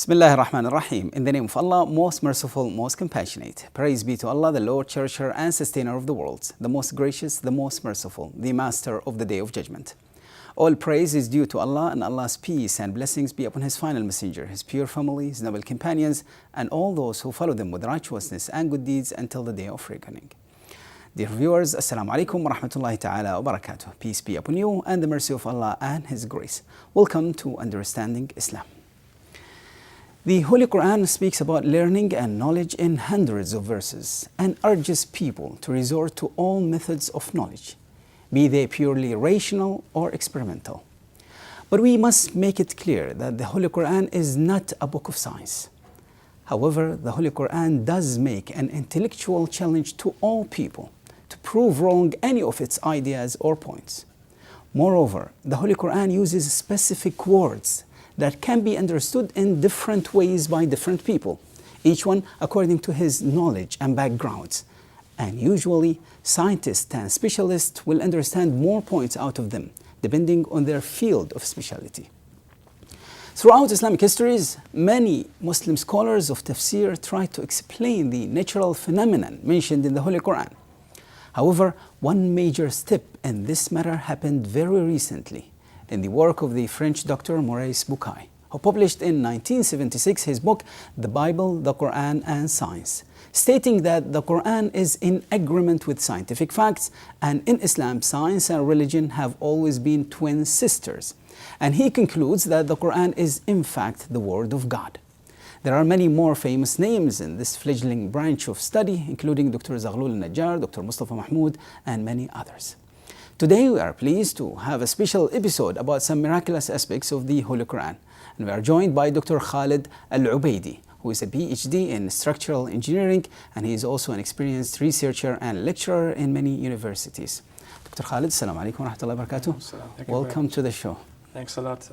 Bismillah ar-Rahman ar-Rahim. In the name of Allah, most merciful, most compassionate. Praise be to Allah, the Lord, Cherisher and Sustainer of the worlds, the most gracious, the most merciful, the Master of the Day of Judgment. All praise is due to Allah, and Allah's peace and blessings be upon His final messenger, His pure family, His noble companions, and all those who follow them with righteousness and good deeds until the day of reckoning. Dear viewers, Assalamu alaikum wa rahmatullahi ta'ala wa barakatuh. Peace be upon you and the mercy of Allah and His grace. Welcome to Understanding Islam. The Holy Quran speaks about learning and knowledge in hundreds of verses and urges people to resort to all methods of knowledge, be they purely rational or experimental. But we must make it clear that the Holy Quran is not a book of science. However, the Holy Quran does make an intellectual challenge to all people to prove wrong any of its ideas or points. Moreover, the Holy Quran uses specific words that can be understood in different ways by different people, each one according to his knowledge and backgrounds. And usually, scientists and specialists will understand more points out of them, depending on their field of specialty. Throughout Islamic histories, many Muslim scholars of tafsir try to explain the natural phenomenon mentioned in the Holy Quran. However, one major step in this matter happened very recently in the work of the French doctor Maurice Bucaille, who published in 1976 his book, The Bible, the Quran and Science, stating that the Quran is in agreement with scientific facts, and in Islam, science and religion have always been twin sisters. And he concludes that the Quran is in fact the Word of God. There are many more famous names in this fledgling branch of study, including Dr. Zaghlul Najjar, Dr. Mustafa Mahmoud, and many others. Today we are pleased to have a special episode about some miraculous aspects of the Holy Quran. And we are joined by Dr. Khalid Al-Ubaidy, who is a PhD in structural engineering, and he is also an experienced researcher and lecturer in many universities. Dr. Khalid, assalamu alaikum wa rahmatullahi wa barakatuh. Welcome to the show. Thanks a lot.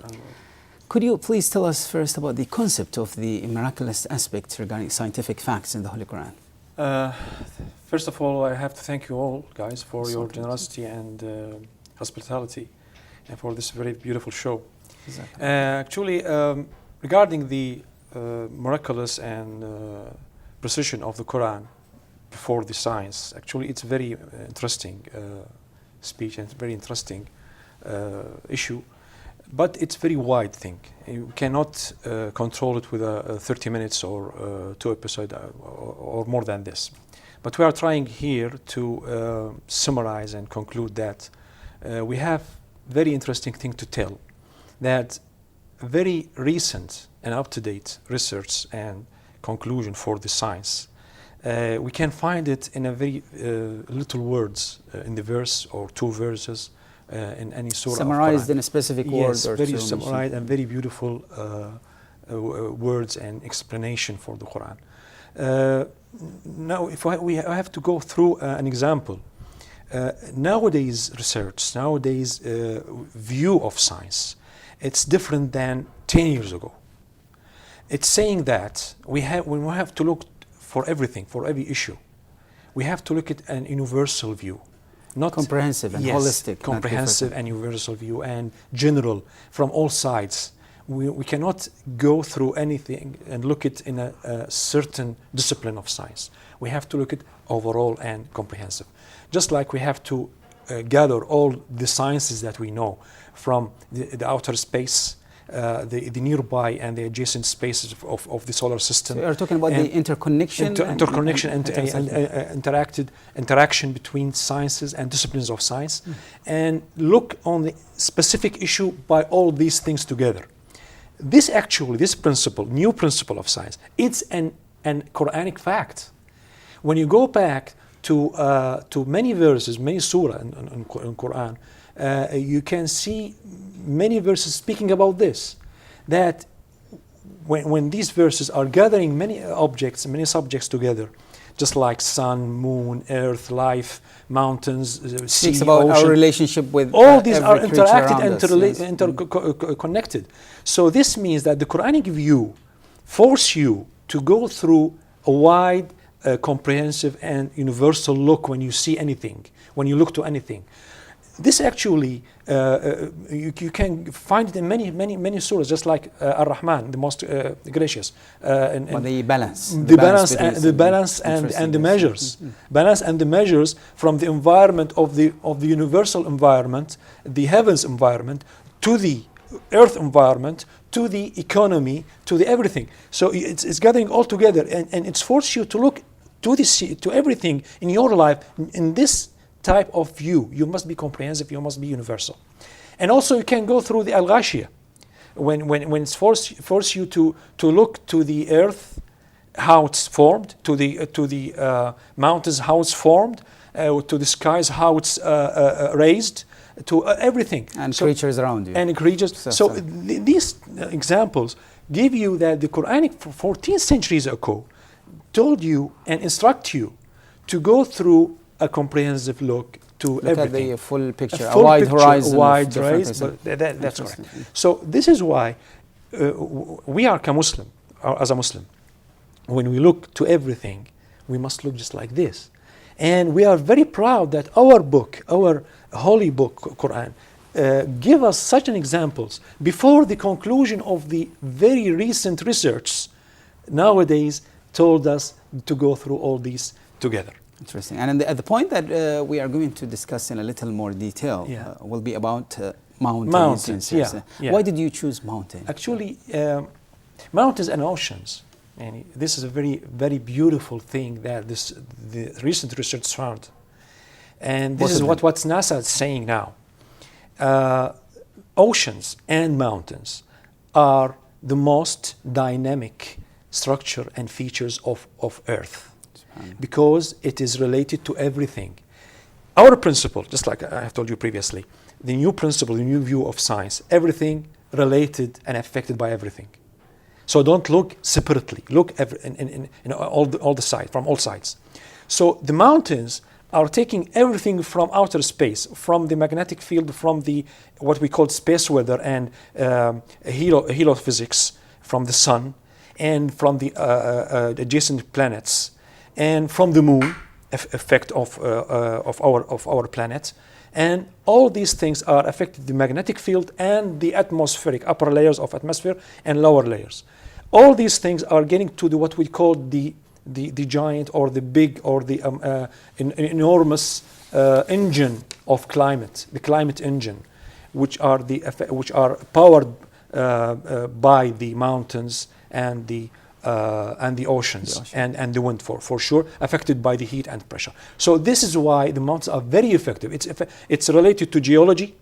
Could you please tell us first about the concept of the miraculous aspects regarding scientific facts in the Holy Quran? First of all, I have to thank you all, guys, for your generosity and hospitality, and for this very beautiful show. Exactly. Actually, regarding the miraculous and precision of the Quran before the science, actually it's very interesting speech, and it's very interesting issue, but it's very wide thing. You cannot control it with 30 minutes or 2 episodes or more than this. But we are trying here to summarize and conclude that we have very interesting thing to tell, that very recent and up-to-date research and conclusion for the science, we can find it in a very little words in the verse or 2 verses in any surah. Summarized in a specific word or very two. Summarized and very beautiful words and explanation for the Quran. Now, if we have to go through an example, nowadays research, nowadays view of science, it's different than 10 years ago. It's saying that when we have to look for everything, for every issue, we have to look at an universal view. Not comprehensive and holistic. Comprehensive and universal view and general from all sides. We cannot go through anything and look at in a certain discipline of science. We have to look at overall and comprehensive. Just like we have to gather all the sciences that we know from the outer space, the nearby and the adjacent spaces of the solar system. So you're talking about the interconnection? Interaction between sciences and disciplines of science, and look on the specific issue by all these things together. This principle, new principle of science, it's an Quranic fact. When you go back to many verses, many surah in Quran, you can see many verses speaking about this, that when these verses are gathering many objects, many subjects together, just like sun, moon, earth, life, mountains, sea, speaks about ocean, our relationship with all these are interacted and yes. connected. So this means that the Quranic view forces you to go through a wide, comprehensive and universal look when you see anything, when you look to anything. this actually, you can find it in many surahs, just like Ar-Rahman, the most gracious. But the balance. The balance and the measures. Balance and the measures from the environment of the universal environment, the heavens environment, to the earth environment, to the economy, to the everything. So it's gathering all together, and it's forced you to look to everything in your life in this type of view. You must be comprehensive, you must be universal. And also you can go through the Al-Ghashiyah, when it's force you to look to the earth, how it's formed, to the mountains, how it's formed, to the skies, how it's raised, to everything. And creatures around you. And creatures. So these examples give you that the Quranic 14 centuries ago told you and instruct you to go through a comprehensive look to everything. At the full picture, a wide horizon. Wide horizon. That's correct. So this is why we are as a Muslim, when we look to everything, we must look just like this. And we are very proud that our book, our holy book, Quran, give us such an examples before the conclusion of the very recent research nowadays told us to go through all these together. Interesting. And at the point that we are going to discuss in a little more detail will be about mountains. Why did you choose mountains? Actually, mountains and oceans. And this is a very, very beautiful thing that the recent research found. And this is what NASA is saying now. Oceans and mountains are the most dynamic structure and features of Earth, because it is related to everything. Our principle, just like I have told you previously, the new principle, the new view of science, everything related and affected by everything. So don't look separately. Look in all the sides, from all sides. So the mountains are taking everything from outer space, from the magnetic field, from the what we call space weather and heliophysics, from the sun, and from the adjacent planets, and from the moon effect of our planet. And all these things are affecting the magnetic field and the atmospheric, upper layers of atmosphere and lower layers. All these things are getting to what we call the giant or the big or the enormous engine of climate, the climate engine, which are powered by the mountains and the oceans and the wind for sure, affected by the heat and pressure. So this is why the mountains are very effective. It's related to geology,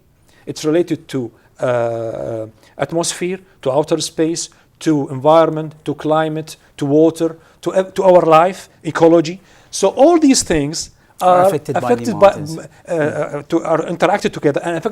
it's related to atmosphere, to outer space, to environment, to climate, to water, to our life, ecology. So all these things are affected by are interacted together, and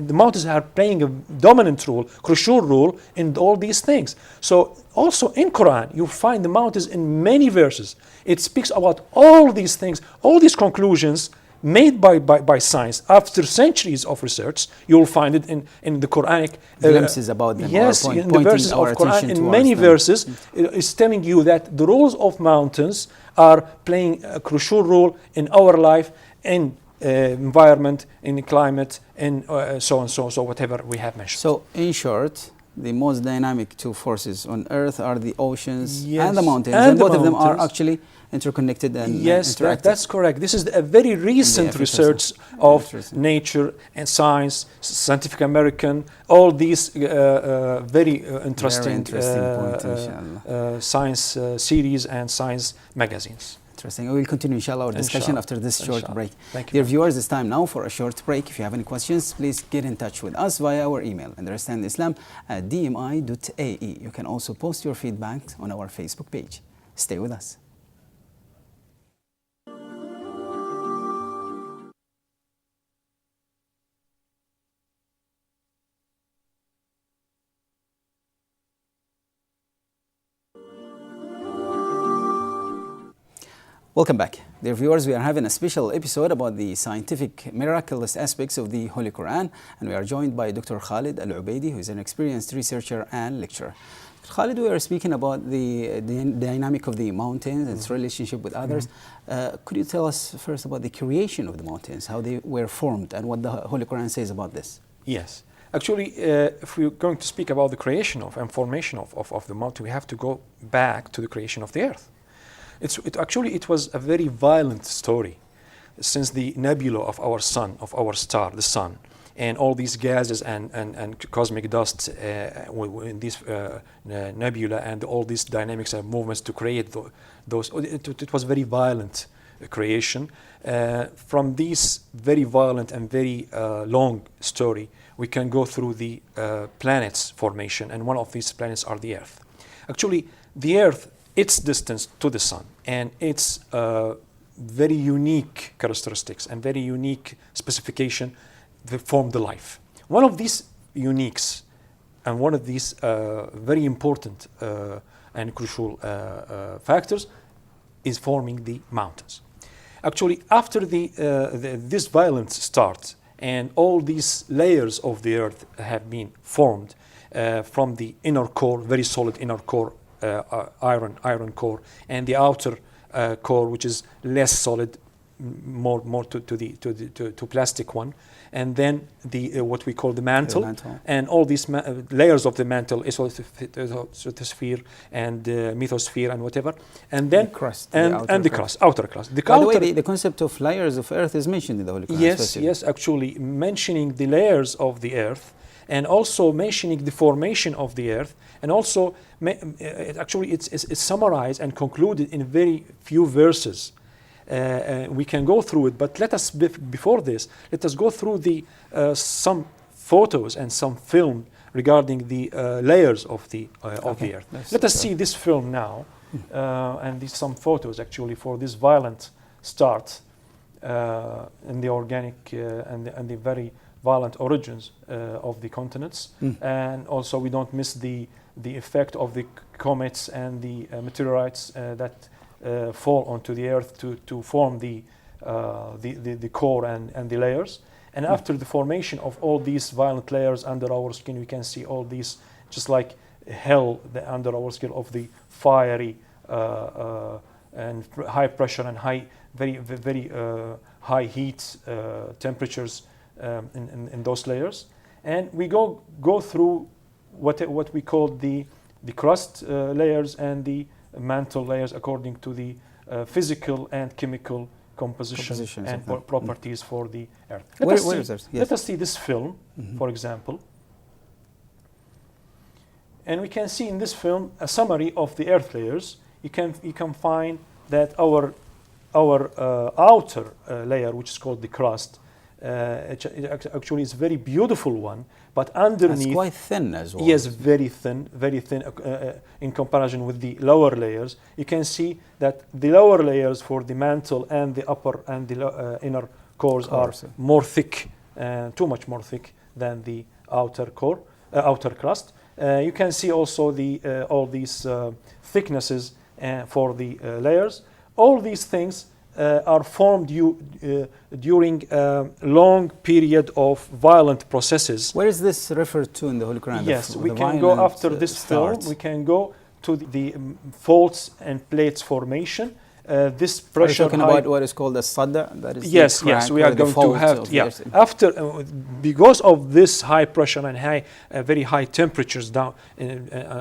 the mountains are playing a dominant role, crucial role in all these things. So also in Quran, you find the mountains in many verses. It speaks about all these things, all these conclusions made by science after centuries of research. You will find it in the Quranic glimpses about them. Yes, in the verses of Quran, in many verses, it's telling you that the roles of mountains are playing a crucial role in our life, in environment, in climate, in so on, so whatever we have mentioned. So, in short, the most dynamic two forces on Earth are the oceans and the mountains, and both of them are actually interconnected and interactive. That's correct. This is a very recent research of nature and science, Scientific American, all these very interesting point, science series and science magazines. Interesting. We will continue, inshallah, our discussion after this short break. Thank you. Dear viewers, it's time now for a short break. If you have any questions, please get in touch with us via our email, understandislam@dmi.ae. You can also post your feedback on our Facebook page. Stay with us. Welcome back. Dear viewers, we are having a special episode about the scientific miraculous aspects of the Holy Quran, and we are joined by Dr. Khalid Al-Ubaidy, who is an experienced researcher and lecturer. Khalid, we are speaking about the dynamic of the mountains and its relationship with others. Could you tell us first about the creation of the mountains, how they were formed, and what the Holy Quran says about this? Yes. Actually, if we're going to speak about the creation of and formation of the mountain, we have to go back to the creation of the earth. It was a very violent story, since the nebula of our sun, of our star, the sun, and all these gases and cosmic dust in this nebula, and all these dynamics and movements to create those. It was very violent creation. From this very violent and very long story, we can go through the planets formation, and one of these planets are the Earth. Actually, the Earth, its distance to the sun and its very unique characteristics and very unique specification that form the life. One of these uniques and one of these very important and crucial factors is forming the mountains. Actually, after this violent start and all these layers of the earth have been formed from the inner core, very solid inner core, iron core, and the outer core, which is less solid, more to plastic one, and then the what we call the mantle. And all these layers of the mantle, exosphere and mesosphere and whatever, and then the crust, outer crust. By the way, the concept of layers of earth is mentioned in the Holy Quran. Yes, actually mentioning the layers of the earth, and also mentioning the formation of the earth, and also it's summarized and concluded in very few verses. We can go through it, but let us before this, let us go through some photos and some film regarding the layers of the earth. Let us see this film now, and some photos actually for this violent start in the organic and the very violent origins of the continents, and also we don't miss the effect of the comets and the meteorites that fall onto the earth to form the core and the layers. And after the formation of all these violent layers under our skin, we can see all these, just like hell under our skin, of the fiery and high pressure and very high heat temperatures in those layers. And we go through what we call the crust layers and the mantle layers according to the physical and chemical composition and properties for the earth. Let us see this film, for example. And we can see in this film a summary of the earth layers. You can find that our outer layer, which is called the crust, actually is a very beautiful one, but underneath it's quite thin as well. Yes, very thin in comparison with the lower layers. You can see that the lower layers for the mantle and the upper and the inner cores are more thick, too much more thick than the outer core, outer crust. You can see also all these thicknesses for the layers. All these things are formed during a long period of violent processes. Where is this referred to in the Holy Quran? Yes, we can go after this film. We can go to the faults and plates formation. This pressure. Are you talking about what is called a sada? That is yes, we are going to have. After because of this high pressure and very high temperatures down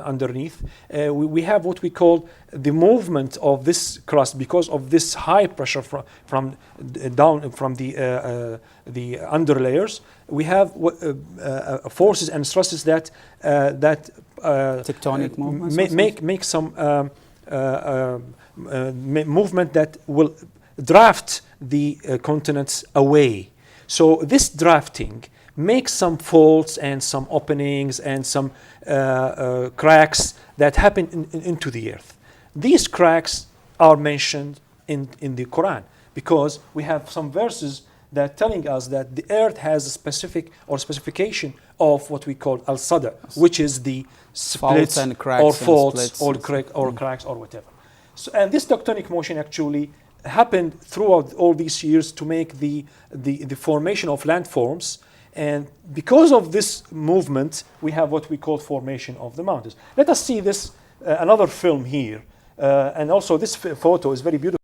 underneath, we have what we call the movement of this crust because of this high pressure from down from the under layers. We have forces and stresses that tectonic movements make some movement that will draft the continents away. So this drafting makes some faults and some openings and some cracks that happen into the earth. These cracks are mentioned in the Quran because we have some verses that telling us that the earth has a specific or specification of what we call al-sada, which is the splits and cracks or faults or cracks or whatever. So, and this tectonic motion actually happened throughout all these years to make the formation of landforms. And because of this movement, we have what we call formation of the mountains. Let us see this, another film here. And also this photo is very beautiful.